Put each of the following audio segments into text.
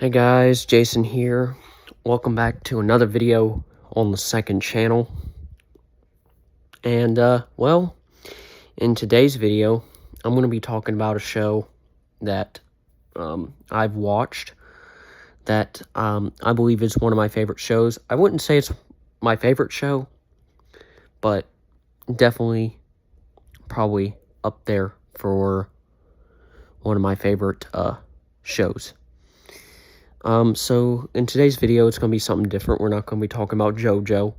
Hey guys, Jason here. Welcome back to another video on the second channel. And, in today's video, I'm going to be talking about a show that I've watched that I believe is one of my favorite shows. I wouldn't say it's my favorite show, but definitely probably up there for one of my favorite shows. So in today's video, it's going to be something different. We're not going to be talking about JoJo.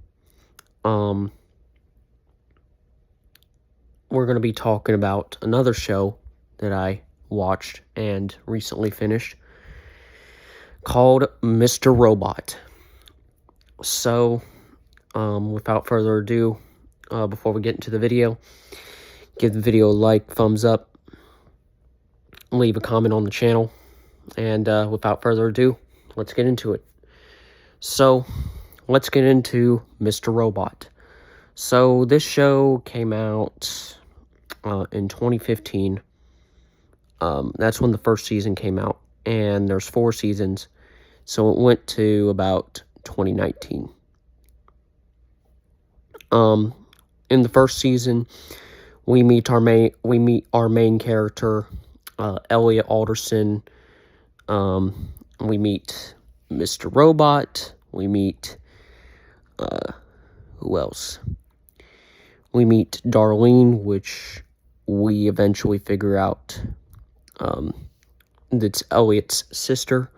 We're going to be talking about another show that I watched and recently finished called Mr. Robot. So, without further ado, before we get into the video, give the video a like, thumbs up, leave a comment on the channel. And without further ado, let's get into it. So, let's get into Mr. Robot. So, this show came out in 2015. That's when the first season came out. And there's 4 seasons. So, it went to about 2019. In the first season, we meet our main character, Elliot Alderson. We meet Mr. Robot. We meet, who else? We meet Darlene, which we eventually figure out, that's Elliot's sister,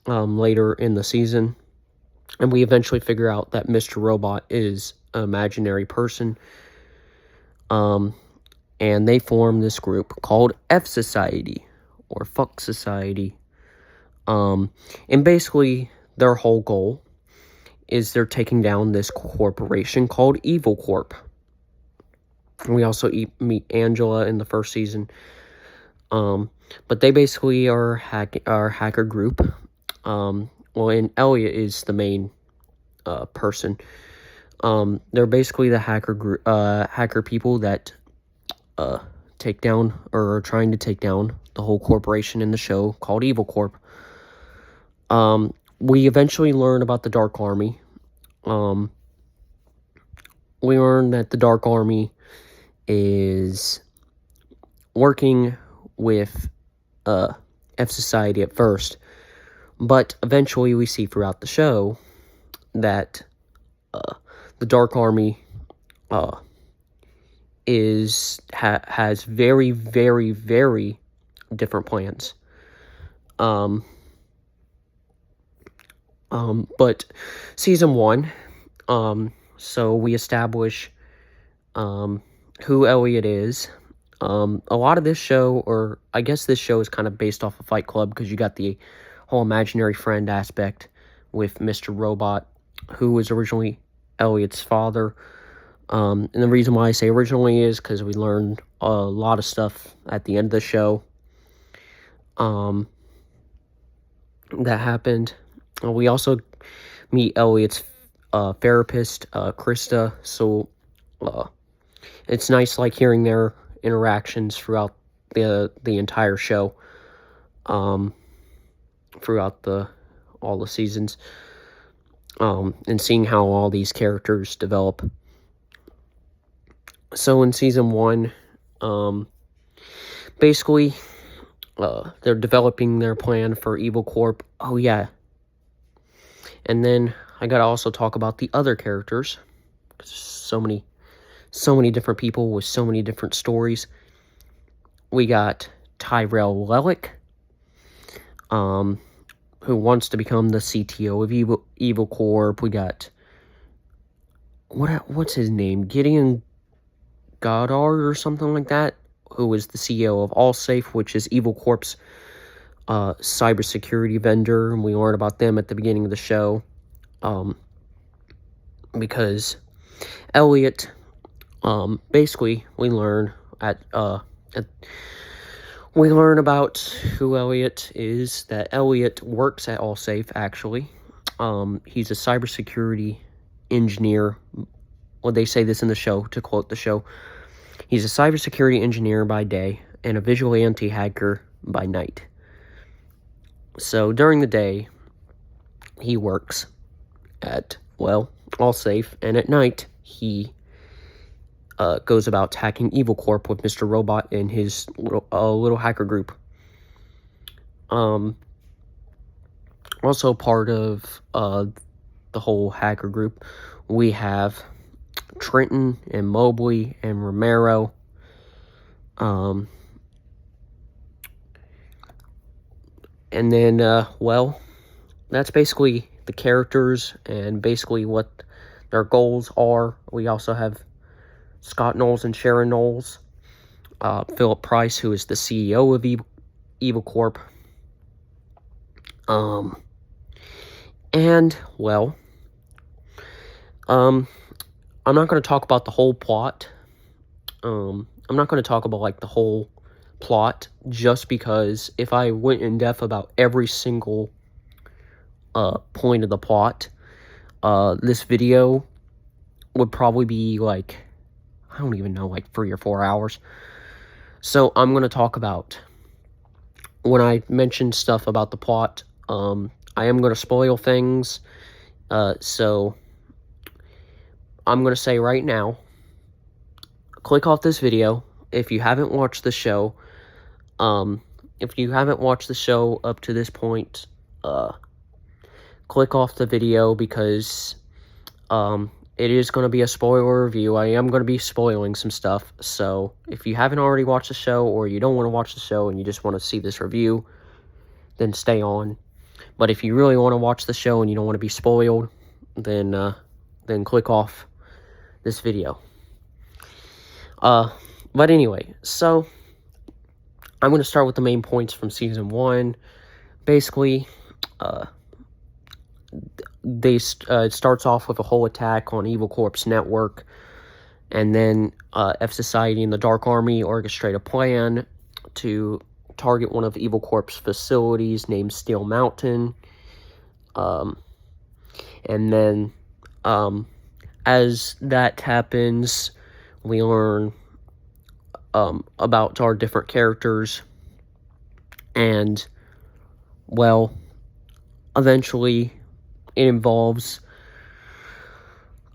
later in the season. And we eventually figure out that Mr. Robot is an imaginary person. And they form this group called F Society, or Fuck Society. And basically, their whole goal is they're taking down this corporation called Evil Corp. We also meet Angela in the first season. But they basically are hacker group. And Elliot is the main person. They're basically the hacker people that take down, or are trying to take down, the whole corporation in the show called Evil Corp. We eventually learn about the Dark Army. We learn that the Dark Army is working with F Society at first, but eventually we see throughout the show that the Dark Army has very, very, very different plans. But season 1, so we establish who Elliot is. A lot of this show, or I guess this show is kind of based off of Fight Club, because you got the whole imaginary friend aspect with Mr. Robot, who was originally Elliot's father. And the reason why I say originally is because we learned a lot of stuff at the end of the show that happened. We also meet Elliot's therapist, Krista, so it's nice, like, hearing their interactions throughout the entire show, throughout all the seasons, and seeing how all these characters develop. So in season 1, basically, they're developing their plan for Evil Corp. Oh yeah. And then I gotta also talk about the other characters. So many different people with so many different stories. We got Tyrell Lellick, who wants to become the CTO of Evil Corp. We got, what's his name? Gideon Goddard or something like that, who is the CEO of AllSafe, which is Evil Corp's cybersecurity vendor, and we learn about them at the beginning of the show, because Elliot, basically, we learn about who Elliot is, that Elliot works at AllSafe, actually. He's a cybersecurity engineer. Well, they say this in the show, to quote the show. He's a cybersecurity engineer by day and a vigilante hacker by night. So during the day, he works at, well, Allsafe, and at night, he goes about attacking Evil Corp with Mr. Robot and his little hacker group. Also part of the whole hacker group, we have Trenton and Mobley and Romero. And then, well, that's basically the characters and basically what their goals are. We also have Scott Knowles and Sharon Knowles. Philip Price, who is the CEO of Evil Corp. And, well, I'm not going to talk about the whole plot. I'm not going to talk about, like, the whole plot, just because if I went in depth about every single point of the plot, this video would probably be, like, I don't even know, like 3 or 4 hours. So I'm going to talk about, when I mention stuff about the plot, I am going to spoil things, so I'm going to say right now, click off this video if you haven't watched the show. If you haven't watched the show up to this point, click off the video, because it is going to be a spoiler review. I am going to be spoiling some stuff, so if you haven't already watched the show, or you don't want to watch the show and you just want to see this review, then stay on. But if you really want to watch the show and you don't want to be spoiled, then click off this video. But anyway, so I'm going to start with the main points from Season 1. Basically, it starts off with a whole attack on Evil Corp's network, and then F Society and the Dark Army orchestrate a plan to target one of Evil Corp's facilities named Steel Mountain. And then, as that happens, we learn about our different characters, and, well, eventually it involves,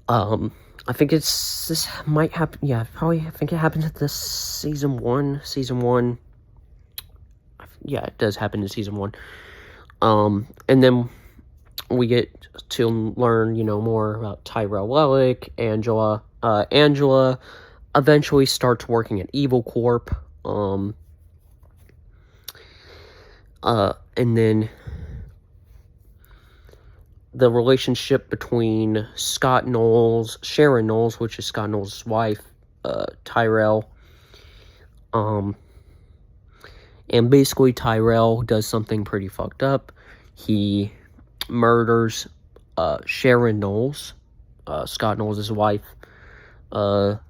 I think this might happen, yeah, probably, I think it happens at this Season 1, yeah, it does happen in Season 1, and then we get to learn, more about Tyrell Wellick. Angela eventually starts working at Evil Corp, and then the relationship between Scott Knowles, Sharon Knowles, which is Scott Knowles' wife, Tyrell, and basically Tyrell does something pretty fucked up. He murders Sharon Knowles, Scott Knowles' wife, and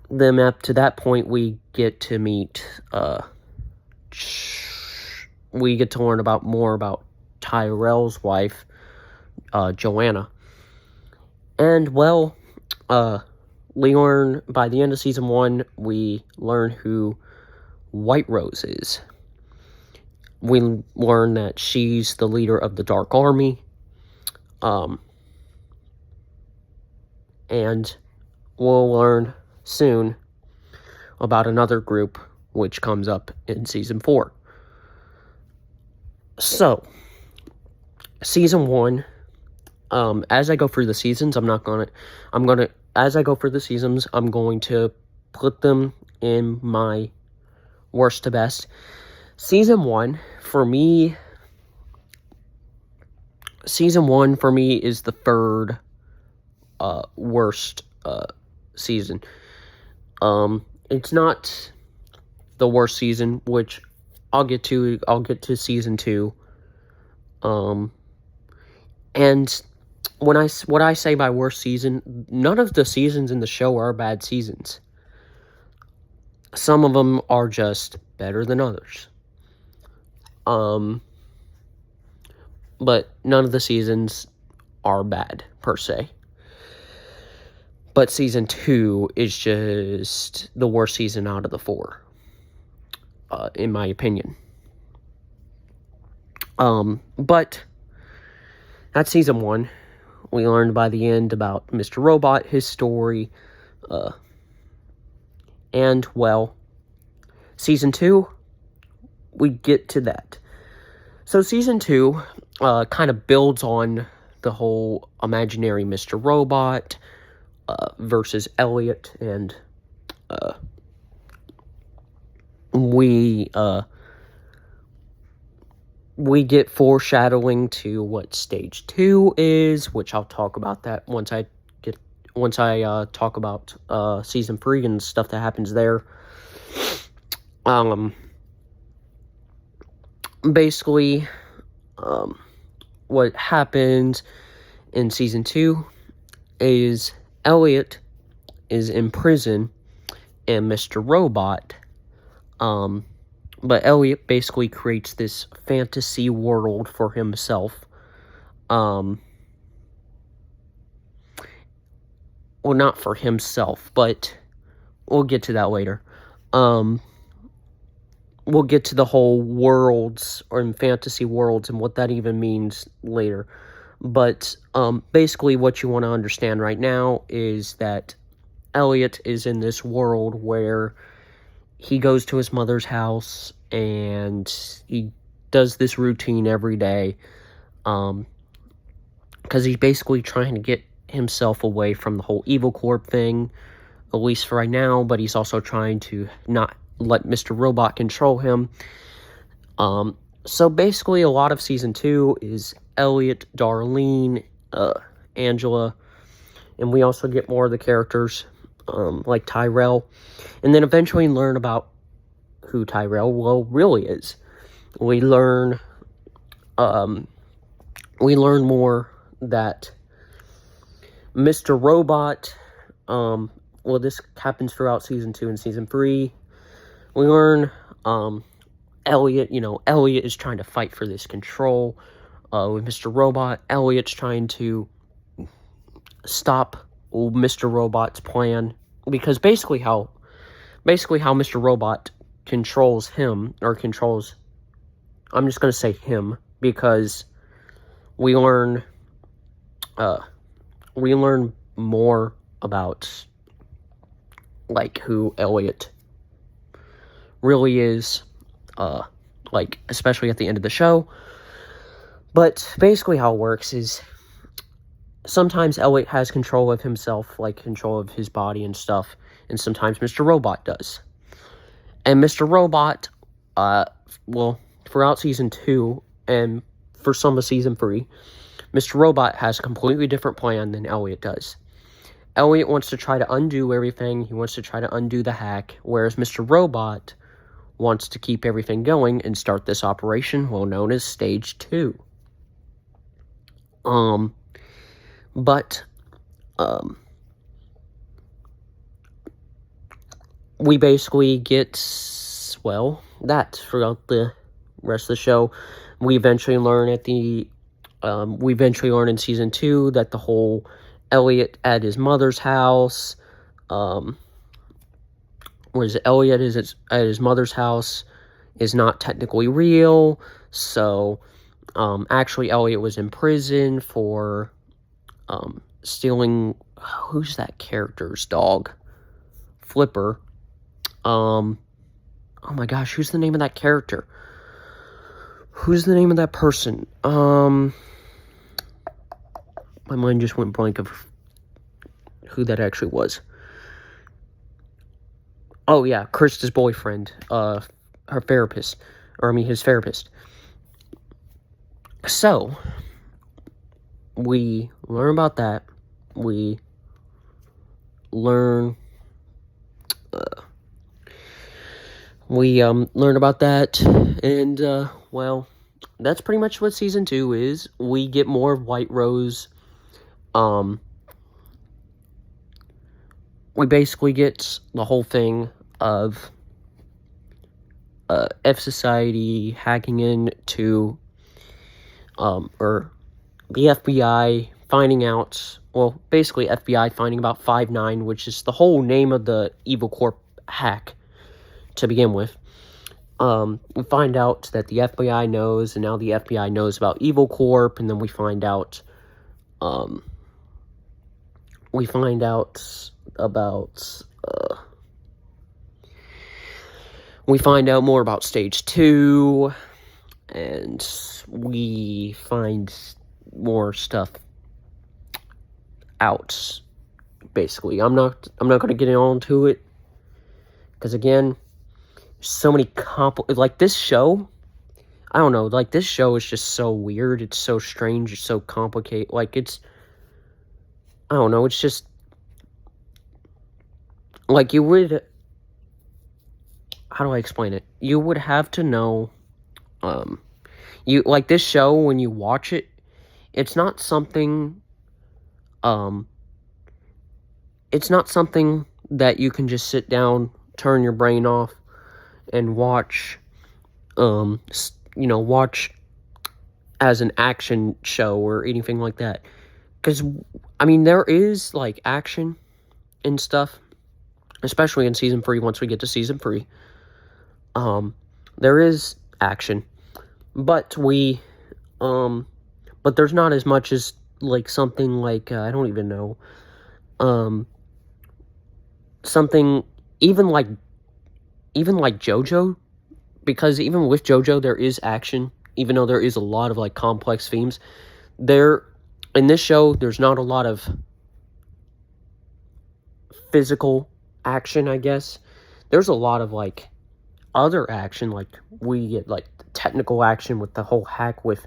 then up to that point, we get to meet, we get to learn more about Tyrell's wife, Joanna. And, well, we learn, by the end of Season 1, we learn who White Rose is. We learn that she's the leader of the Dark Army, and we'll learn soon about another group which comes up in Season 4. So, Season 1, as I go through the seasons, I'm going to put them in my worst to best. Season 1 for me is the third worst season. It's not the worst season, which I'll get to Season 2. And what I say by worst season, none of the seasons in the show are bad seasons. Some of them are just better than others. But none of the seasons are bad, per se. But season 2 is just the worst season out of the 4, in my opinion. But that's season 1. We learned by the end about Mr. Robot, his story, and, well, season 2, we get to that. So season 2 kind of builds on the whole imaginary Mr. Robot versus Elliot, and we get foreshadowing to what stage 2 is, which I'll talk about that once I talk about season 3 and stuff that happens there. Basically, what happens in season 2 is Elliot is in prison and Mr. Robot, but Elliot basically creates this fantasy world for himself. Well, not for himself, but we'll get to that later. We'll get to the whole worlds or in fantasy worlds and what that even means later. But basically what you want to understand right now is that Elliot is in this world where he goes to his mother's house and he does this routine every day, because he's basically trying to get himself away from the whole Evil Corp thing, at least for right now, but he's also trying to not let Mr. Robot control him. So basically a lot of season 2 is Elliot, Darlene, Angela, and we also get more of the characters, like Tyrell, and then eventually learn about who Tyrell really is. We learn more that Mr. Robot, this happens throughout season 2 and season 3. We learn, Elliot is trying to fight for this control, with Mr. Robot. Elliot's trying to stop Mr. Robot's plan, because basically how Mr. Robot controls him, or controls, I'm just going to say him, because we learn more about, like, who Elliot really is, especially at the end of the show. But basically how it works is sometimes Elliot has control of himself, like control of his body and stuff, and sometimes Mr. Robot does. And Mr. Robot, throughout season 2 and for some of season 3, Mr. Robot has a completely different plan than Elliot does. Elliot wants to try to undo everything. He wants to try to undo the hack, whereas Mr. Robot wants to keep everything going and start this operation, well known as Stage 2. We basically get, that throughout the rest of the show. We eventually learn in season 2 that the whole Elliot at his mother's house, Elliot is at his mother's house is not technically real. So, actually Elliot was in prison for, stealing, who's that character's dog? Flipper. Oh my gosh, who's the name of that character? Who's the name of that person? My mind just went blank of who that actually was. Oh yeah, Krista's boyfriend, her therapist, his therapist. So, we learn about that. We learn about that, and that's pretty much what season 2 is. We get more of White Rose. We basically get the whole thing of F Society hacking into, or the FBI finding out, well, basically FBI finding about 5-9, which is the whole name of the Evil Corp hack to begin with. We find out that the FBI knows, and now the FBI knows about Evil Corp, and then we find out more about Stage 2, and we find more stuff out, basically. I'm not going to get into it, because again, so many like this show, I don't know, like this show is just so weird, it's so strange, it's so complicated, like it's, I don't know, it's just, like you would, how do I explain it? You would have to know, like this show, when you watch it, it's not something that you can just sit down, turn your brain off, and watch, watch as an action show or anything like that. Because, I mean, there is, like, action and stuff, especially in Season 3, once we get to Season 3. There is action, but but there's not as much as, like, something like, I don't even know, something, even like JoJo, because even with JoJo, there is action, even though there is a lot of, like, complex themes. In this show, there's not a lot of physical action, I guess. There's a lot of, like, other action, like, we get, like, technical action with the whole hack with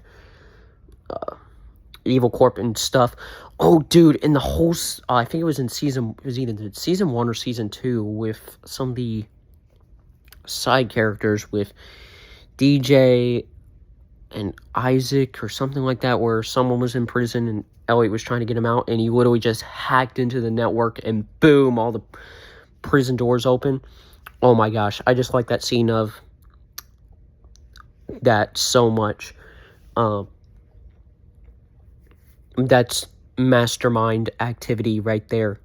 Evil Corp and stuff. Oh, dude, in the whole, I think it was either Season 1 or Season 2, with some of the side characters with DJ and Isaac or something like that, where someone was in prison and Elliot was trying to get him out, and he literally just hacked into the network and boom, all the prison doors open. Oh my gosh, I just like that scene of that so much. That's mastermind activity right there.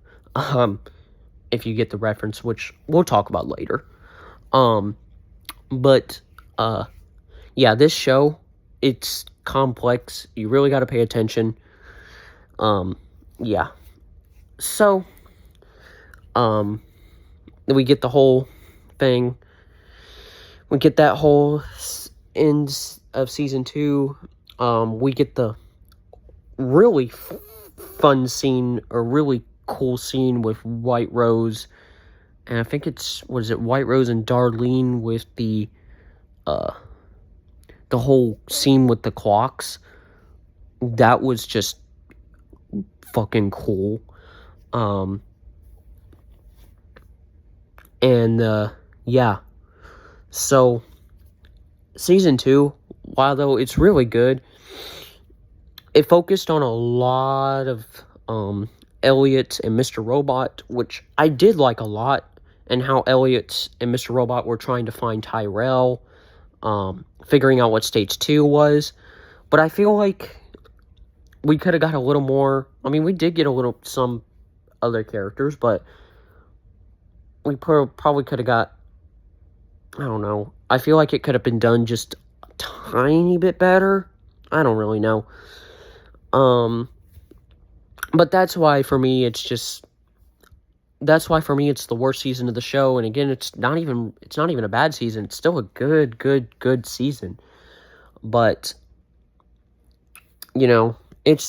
If you get the reference, which we'll talk about later. Yeah, this show, it's complex. You really got to pay attention. Yeah. So, we get the whole thing. We get that whole end of Season 2. We get the really fun scene, or really cool scene with White Rose, and I think was it White Rose and Darlene with the whole scene with the clocks. That was just fucking cool. Yeah. So, Season 2, while though it's really good, it focused on a lot of Elliot and Mr. Robot, which I did like a lot, and how Elliot and Mr. Robot were trying to find Tyrell, figuring out what Stage 2 was. But I feel like we could have got a little more. I mean, we did get some other characters, but we probably could have got, I don't know. I feel like it could have been done just a tiny bit better. I don't really know. But that's why for me it's the worst season of the show. And again, it's not even a bad season. It's still a good season. But it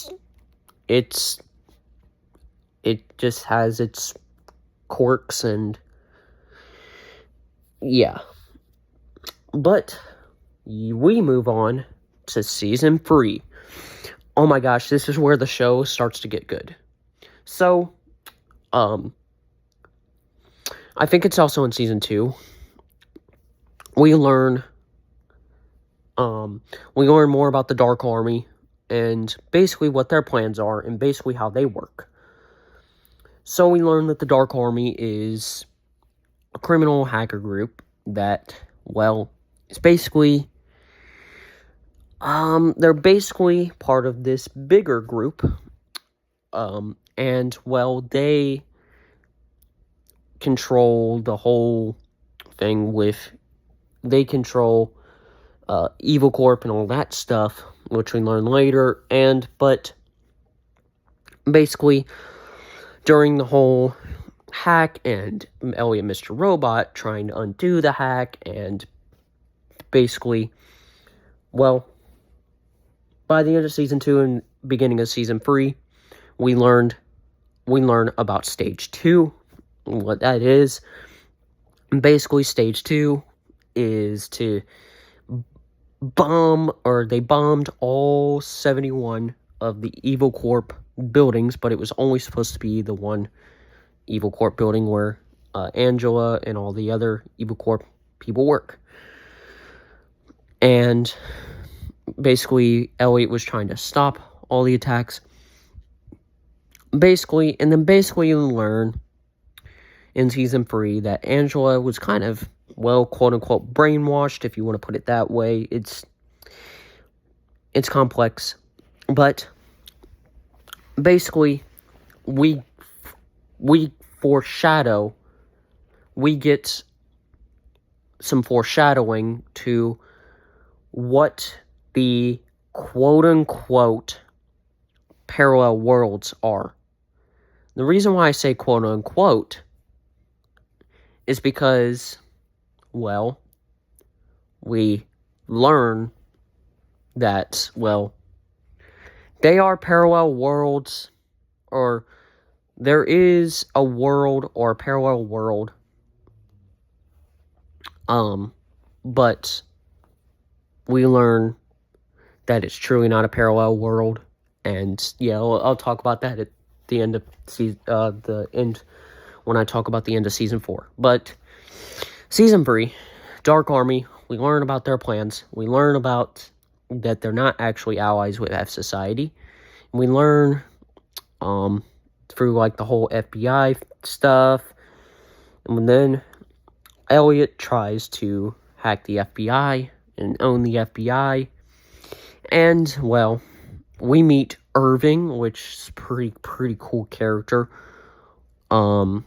just has its quirks, and yeah. But we move on to Season 3. Oh my gosh, this is where the show starts to get good. So, I think it's also in Season 2. We learn more about the Dark Army, and basically what their plans are, and basically how they work. So we learn that the Dark Army is a criminal hacker group that, well, it's basically, they're basically part of this bigger group And, well, they control the whole thing they control Evil Corp and all that stuff, which we learn later. But basically, during the whole hack and Elliot Mr. Robot trying to undo the hack, and basically, well, by the end of season 2 and beginning of season 3, we learn about stage 2, what that is. And basically, stage 2 is to they bombed all 71 of the Evil Corp buildings, but it was only supposed to be the one Evil Corp building where Angela and all the other Evil Corp people work. And basically, Elliot was trying to stop all the attacks. Basically, you learn in season 3 that Angela was kind of, well, quote-unquote, brainwashed, if you want to put it that way. It's complex. But basically, we get some foreshadowing to what the quote-unquote parallel worlds are. The reason why I say quote-unquote is because, well, we learn that, well, they are parallel worlds, or there is a world or a parallel world, but we learn that it's truly not a parallel world, and yeah, I'll talk about that at the end of when I talk about the end of season 4. But season 3, Dark Army, we learn about their plans. We learn about that they're not actually allies with F Society. We learn through like the whole FBI stuff, and then Elliot tries to hack the FBI and own the FBI. And, well, we meet Irving, which is pretty cool character. Dom,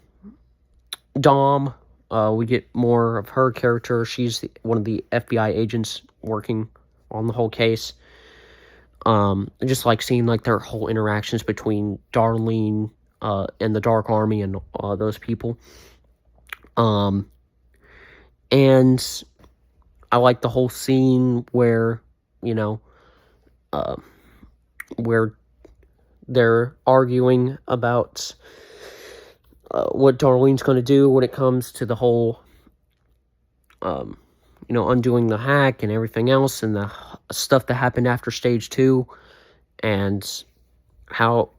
we get more of her character. She's one of the FBI agents working on the whole case. Just like seeing like their whole interactions between Darlene and the Dark Army and those people. And I like the whole scene where, where they're arguing about what Darlene's going to do when it comes to the whole, undoing the hack and everything else, and the stuff that happened after stage 2, and how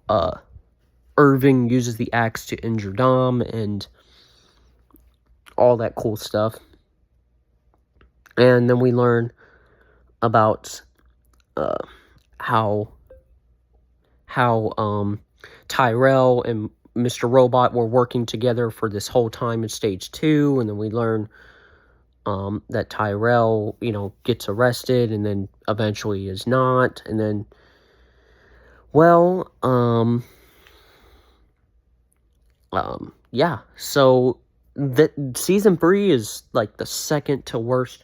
Irving uses the axe to injure Dom, and all that cool stuff. And then we learn about how Tyrell and Mr. Robot were working together for this whole time in stage 2, and then we learn that Tyrell, gets arrested, and then eventually is not, and then, well, yeah, so season 3 is like the second to worst,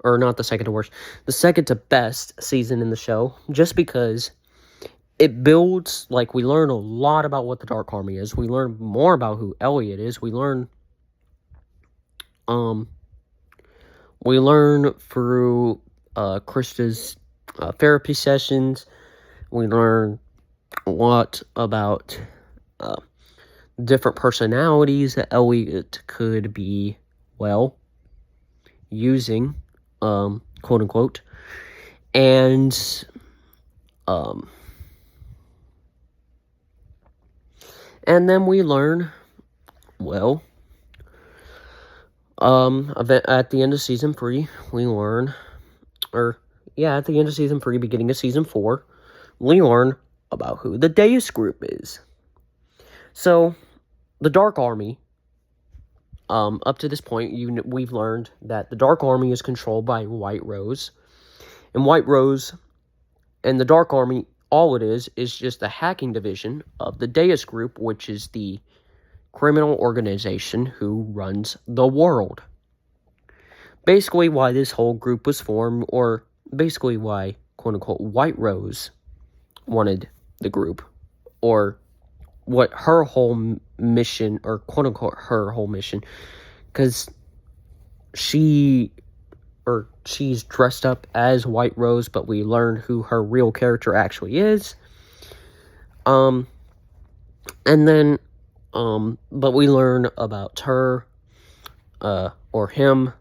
or not the second to worst, the second to best season in the show, just because it builds, like, we learn a lot about what the Dark Army is. We learn more about who Elliot is. We learn through Krista's therapy sessions. We learn a lot about different personalities that Elliot could be, well, using, quote-unquote. And then we learn, well, at the end of season 3, we learn, at the end of season 3, beginning of season 4, we learn about who the Deus Group is. So, the Dark Army, up to this point, we've learned that the Dark Army is controlled by White Rose, and White Rose and the Dark Army all it is just a hacking division of the Deus Group, which is the criminal organization who runs the world. Basically, why this whole group was formed, or basically why, quote-unquote, White Rose wanted the group, or what her whole mission, or quote-unquote her whole mission, because she's dressed up as White Rose, but we learn who her real character actually is. And then, but we learn about her, or him,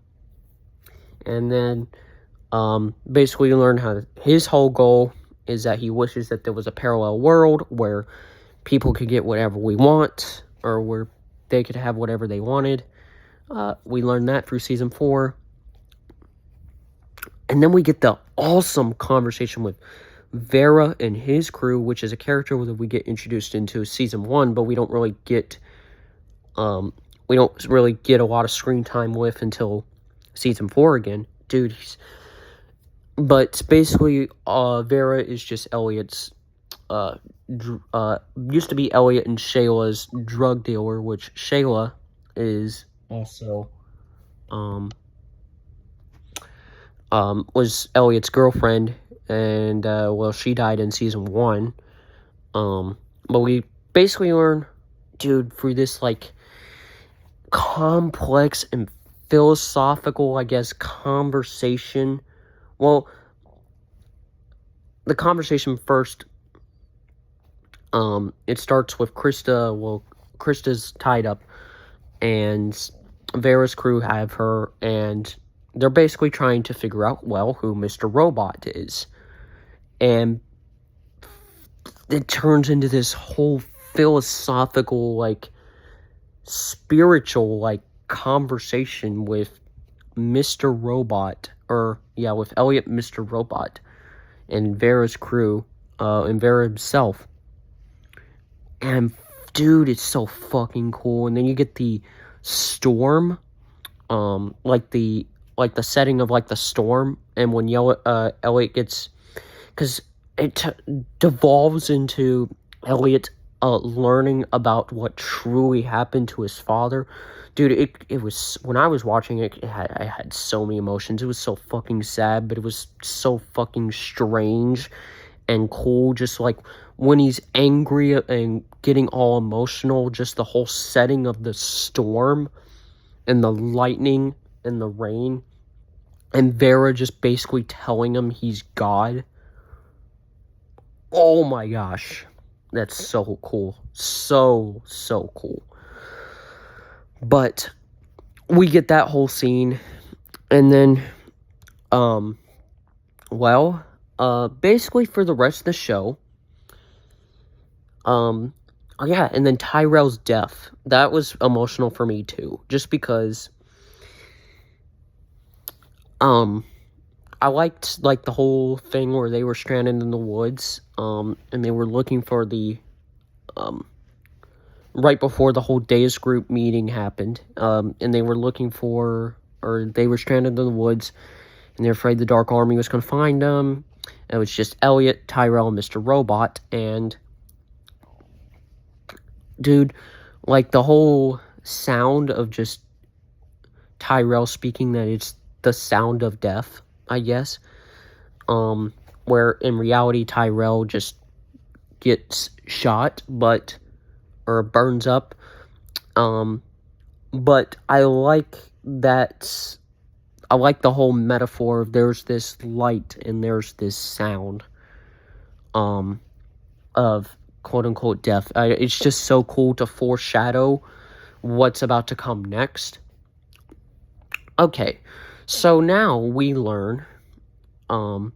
and then, basically you learn how his whole goal is that he wishes that there was a parallel world where people could get whatever we want, or where they could have whatever they wanted. We learned that through season 4. And then we get the awesome conversation with Vera and his crew, which is a character that we get introduced into season 1, but we don't really get a lot of screen time with until season 4 again. Dude, but basically, Vera is just Elliot's, used to be Elliot and Shayla's drug dealer, which Shayla is also, was Elliot's girlfriend, and, well, she died in season 1, but we basically learn, dude, through this, like, complex and philosophical, I guess, conversation. Well, the conversation first, it starts with Krista. Well, Krista's tied up, and Vera's crew have her, and they're basically trying to figure out, well, who Mr. Robot is. And it turns into this whole philosophical, like, spiritual, like, conversation with Mr. Robot, with Elliot, Mr. Robot, and Vera's crew, and Vera himself. And, dude, it's so fucking cool. And then you get the storm, like the setting of, like, the storm, and when Elliot gets, because it devolves into Elliot learning about what truly happened to his father. Dude, it was, when I was watching it, I had so many emotions. It was so fucking sad, but it was so fucking strange and cool. Just like when he's angry and getting all emotional, just the whole setting of the storm and the lightning and the rain, and Vera just basically telling him he's God. Oh my gosh. That's so cool. So cool. But we get that whole scene, and then, basically for the rest of the show, and then Tyrell's death. That was emotional for me too, just because, I liked, like, the whole thing where they were stranded in the woods, and they were looking for the, right before the whole Deus Group meeting happened, and they were looking for, or they were stranded in the woods, and they're afraid the Dark Army was going to find them. And it was just Elliot, Tyrell, and Mr. Robot, and, dude, like, the whole sound of just Tyrell speaking that it's the sound of death, I guess, where in reality Tyrell just gets shot, or burns up, but I like that. I like the whole metaphor of there's this light and there's this sound, of quote-unquote death. It's just so cool to foreshadow what's about to come next. Okay, so now we learn, the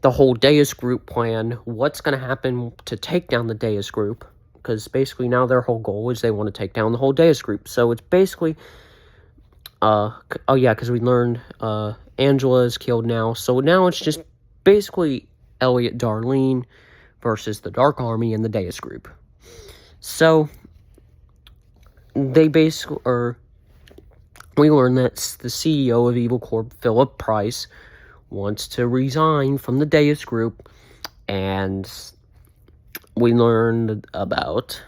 whole Deus Group plan, what's going to happen to take down the Deus Group, because basically now their whole goal is they want to take down the whole Deus Group. So it's basically, because we learned, Angela is killed now, so now it's just basically Elliot, Darlene versus the Dark Army and the Deus Group. So they basically, we learn that the CEO of Evil Corp, Philip Price, wants to resign from the Deus Group, And we learned about,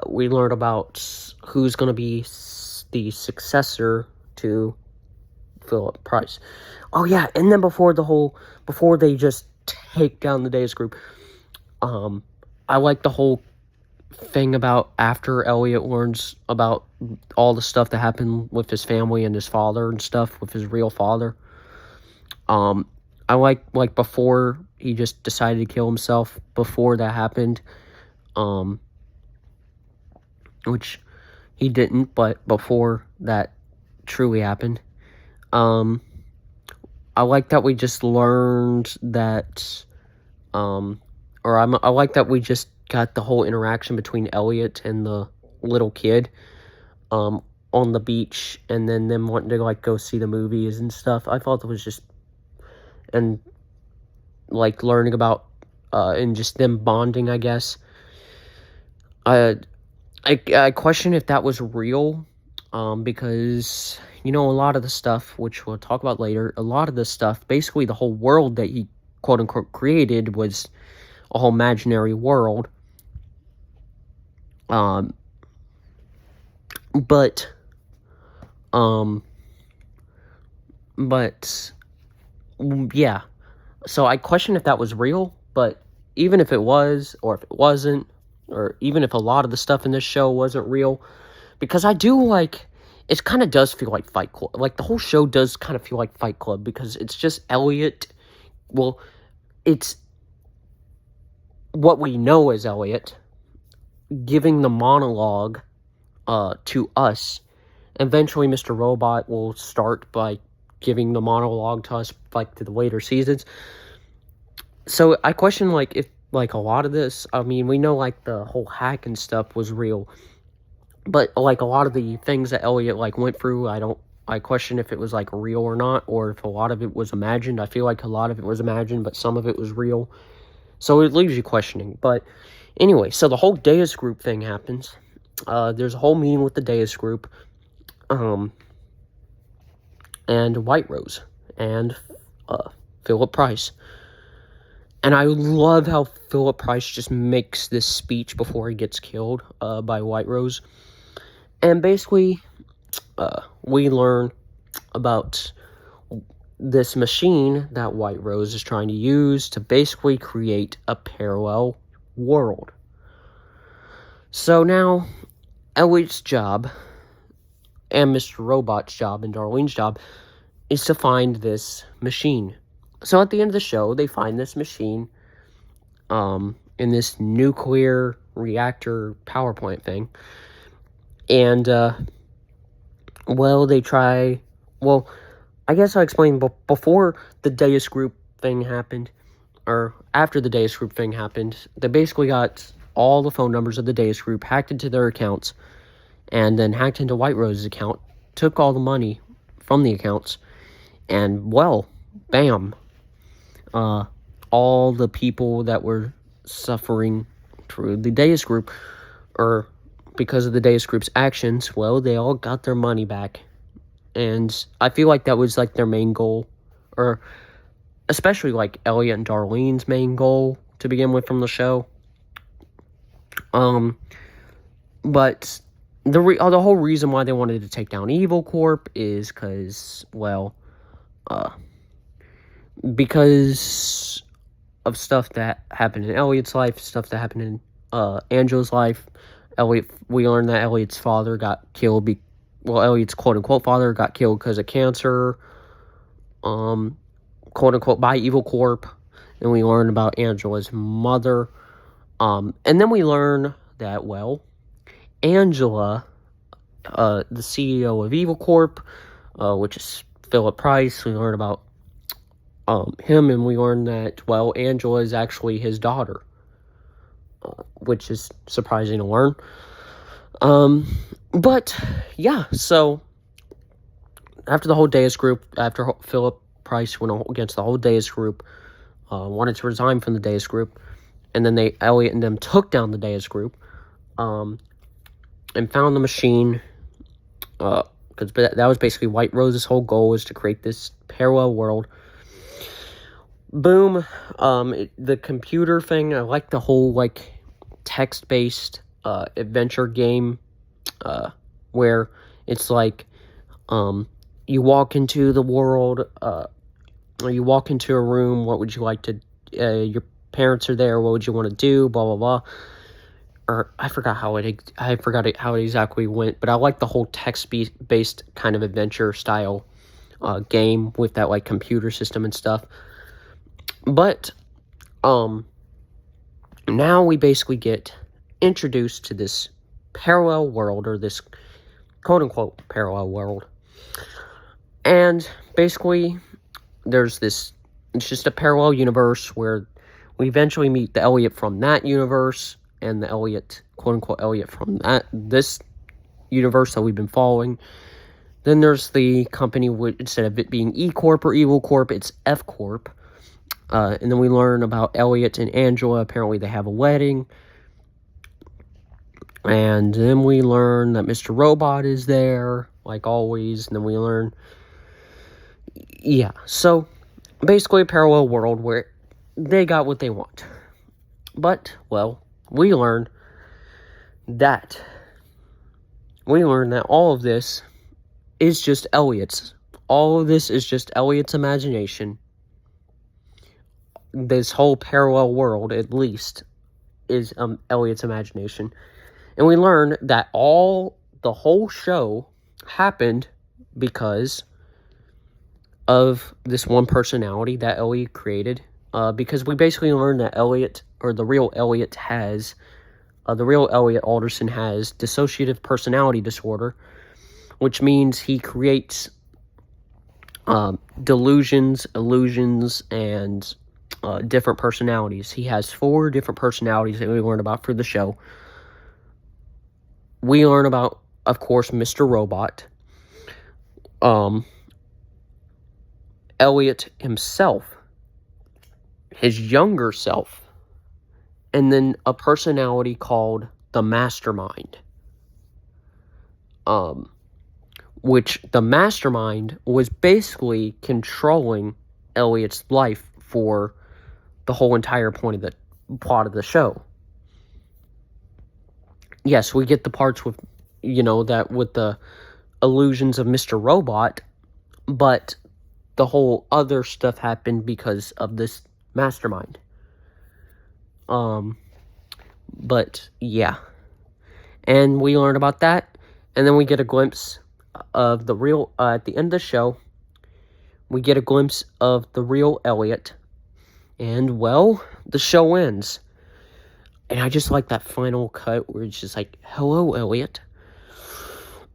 we learned about who's going to be the successor to Philip Price. Oh yeah, and then before they just take down the Deus group, I like the whole thing about after Elliot learns about all the stuff that happened with his family and his father and stuff with his real father. I like before he just decided to kill himself, before that happened, which he didn't, but before that truly happened. I like that we just learned that, I like that we just got the whole interaction between Elliot and the little kid, on the beach, and then them wanting to, like, go see the movies and stuff. I thought it was just, and, like, learning about, and just them bonding, I guess. I question if that was real, because, a lot of the stuff, which we'll talk about later, a lot of the stuff, basically the whole world that he, quote-unquote, created was a whole imaginary world. But yeah. So I question if that was real, but even if it was, or if it wasn't, or even if a lot of the stuff in this show wasn't real, because I do like, it kind of does feel like Fight Club. Like, the whole show does kind of feel like Fight Club, because it's just Elliot. Well, it's what we know as Elliot giving the monologue to us. Eventually, Mr. Robot will start by giving the monologue to us, like, to the later seasons. So I question, like, if, like, a lot of this, I mean, we know, like, the whole hack and stuff was real, but, like, a lot of the things that Elliot, like, went through, I question if it was, like, real or not, or if a lot of it was imagined. I feel like a lot of it was imagined, but some of it was real. So it leaves you questioning. But anyway, so the whole Deus group thing happens. There's a whole meeting with the Deus group, and White Rose, and Philip Price. And I love how Philip Price just makes this speech before he gets killed by White Rose. And basically, we learn about this machine that White Rose is trying to use to basically create a parallel world. So now, Elliot's job, and Mr. Robot's job, and Darlene's job, is to find this machine. So at the end of the show, they find this machine, in this nuclear reactor power plant thing. And, they try, I guess I'll explain, before the Deus group thing happened, or after the Deus group thing happened, they basically got all the phone numbers of the Deus group, hacked into their accounts, and then hacked into White Rose's account, took all the money from the accounts, and, bam, all the people that were suffering through the Deus group, or because of the Deus group's actions, they all got their money back. And I feel like that was, like, their main goal, or especially, like, Elliot and Darlene's main goal to begin with from the show. But the whole reason why they wanted to take down Evil Corp is because of stuff that happened in Elliot's life, stuff that happened in Angela's life. We learned that Elliot's father got killed. Elliot's quote-unquote father got killed because of cancer, quote-unquote, by Evil Corp. And we learned about Angela's mother. And then we learn that, Angela, the CEO of Evil Corp, which is Philip Price, we learn about him, and we learn that, Angela is actually his daughter, which is surprising to learn. But, yeah, so, after the whole Deus group, after Philip Price went against the whole Deus group, wanted to resign from the Deus group, and then Elliot and them took down the Deus group, and found the machine, because that was basically White Rose's whole goal, was to create this parallel world. Boom. The computer thing, I like the whole, like, text-based adventure game, where it's like, you walk into the world, or you walk into a room, what would you like to, your parents are there, what would you want to do, blah, blah, blah. Or, I forgot how it exactly went, but I like the whole text-based kind of adventure style game with that, like, computer system and stuff. But, now we basically get introduced to this parallel world, or this quote-unquote parallel world. And basically, there's this, it's just a parallel universe where we eventually meet the Elliot from that universe, and the Elliot, quote-unquote Elliot from this universe that we've been following. Then there's the company, which, instead of it being E Corp or Evil Corp, it's F Corp. And then we learn about Elliot and Angela. Apparently they have a wedding. And then we learn that Mr. Robot is there, like always. And then we learn... Yeah, so basically a parallel world where they got what they want. But, well, we learn that all of this is just Elliot's. All of this is just Elliot's imagination. This whole parallel world, at least, is Elliot's imagination. And we learn that the whole show happened because of this one personality that Elliot created. Because we basically learned that Elliot, or the real Elliot Alderson has dissociative personality disorder, which means he creates delusions, illusions, and different personalities. He has 4 different personalities that we learn about for the show. We learn about, of course, Mr. Robot, Elliot himself, his younger self, and then a personality called the Mastermind. Which the Mastermind was basically controlling Elliot's life for the whole entire plot of the show. Yes, we get the parts with, that with the illusions of Mr. Robot, but the whole other stuff happened because of this Mastermind. But, yeah. And we learn about that, and then we get a glimpse of the real, at the end of the show, we get a glimpse of the real Elliot, and, well, the show ends. And I just like that final cut where it's just like, hello, Elliot.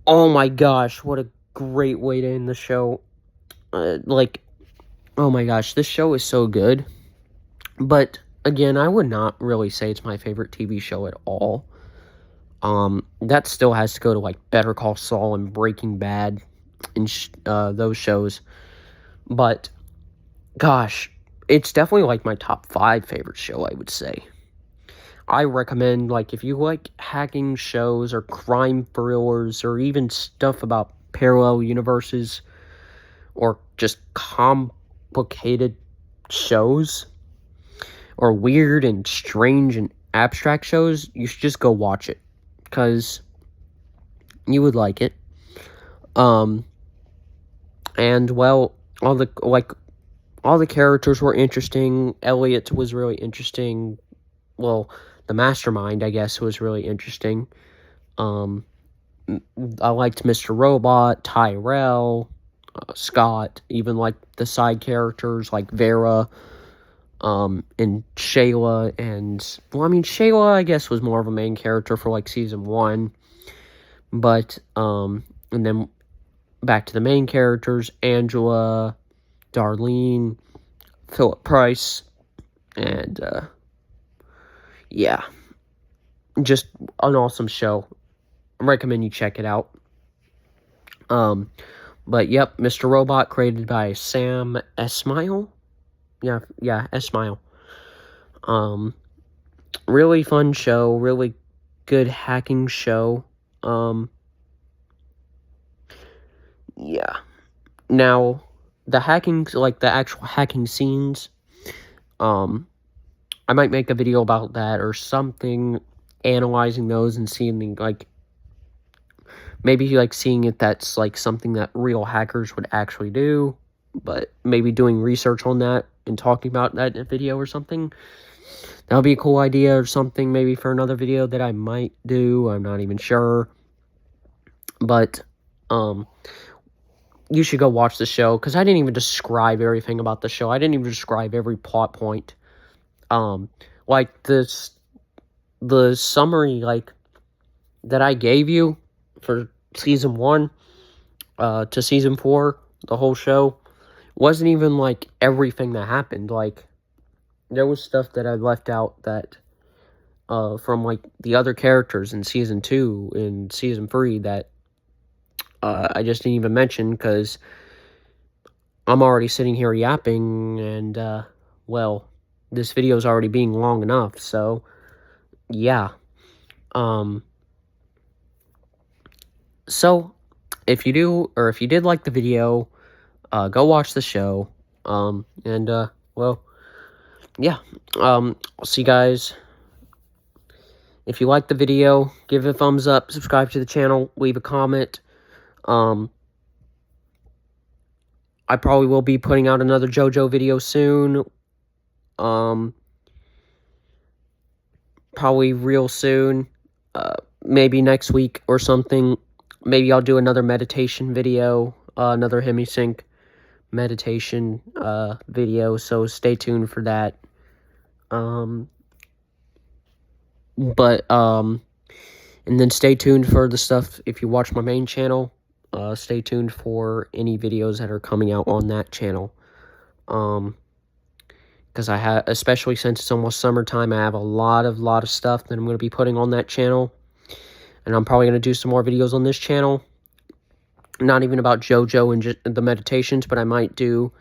Oh my gosh, what a great way to end the show. Oh my gosh, this show is so good. But, again, I would not really say it's my favorite TV show at all. That still has to go to, like, Better Call Saul and Breaking Bad and those shows. But, gosh, it's definitely, like, my top 5 favorite show, I would say. I recommend, like, if you like hacking shows or crime thrillers or even stuff about parallel universes or just complicated shows or weird and strange and abstract shows, you should just go watch it, because you would like it. And, well, all the characters were interesting. Elliot was really interesting. Well, the Mastermind, I guess, was really interesting. I liked Mr. Robot, Tyrell, Scott, even like the side characters like Vera, and Shayla, and, well, I mean, Shayla, I guess, was more of a main character for, like, season 1, but, and then back to the main characters, Angela, Darlene, Philip Price, and, yeah, just an awesome show. I recommend you check it out. But, yep, Mr. Robot, created by Sam Esmail. Yeah, Esmail. Really fun show, really good hacking show. yeah. Now, the hacking, like the actual hacking scenes, I might make a video about that or something, analyzing those and seeing, like, maybe, like, seeing if that's, like, something that real hackers would actually do, but maybe doing research on that and talking about that in a video or something. That would be a cool idea or something, maybe for another video that I might do. I'm not even sure. But, you should go watch the show, because I didn't even describe everything about the show. I didn't even describe every plot point. Like, the summary, like, that I gave you for season 1 to season 4, the whole show, wasn't even, like, everything that happened. Like, there was stuff that I left out that, from, like, the other characters in season 2 and season 3 that I just didn't even mention, because I'm already sitting here yapping, and, well, this video is already being long enough, so, yeah. So, if you do, or if you did like the video, go watch the show, well, yeah, I'll see you guys. If you like the video, give it a thumbs up, subscribe to the channel, leave a comment. I probably will be putting out another JoJo video soon. Probably real soon. Maybe next week or something. Maybe I'll do another meditation video. Another HemiSync meditation video. So stay tuned for that. And then stay tuned for the stuff if you watch my main channel. Stay tuned for any videos that are coming out on that channel. Because I have, especially since it's almost summertime, I have a lot of stuff that I'm going to be putting on that channel. And I'm probably going to do some more videos on this channel. Not even about JoJo and the meditations, but I might do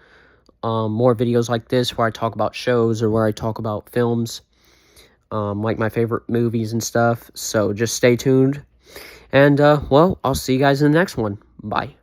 more videos like this where I talk about shows or where I talk about films. Like my favorite movies and stuff. So just stay tuned. And, well, I'll see you guys in the next one. Bye.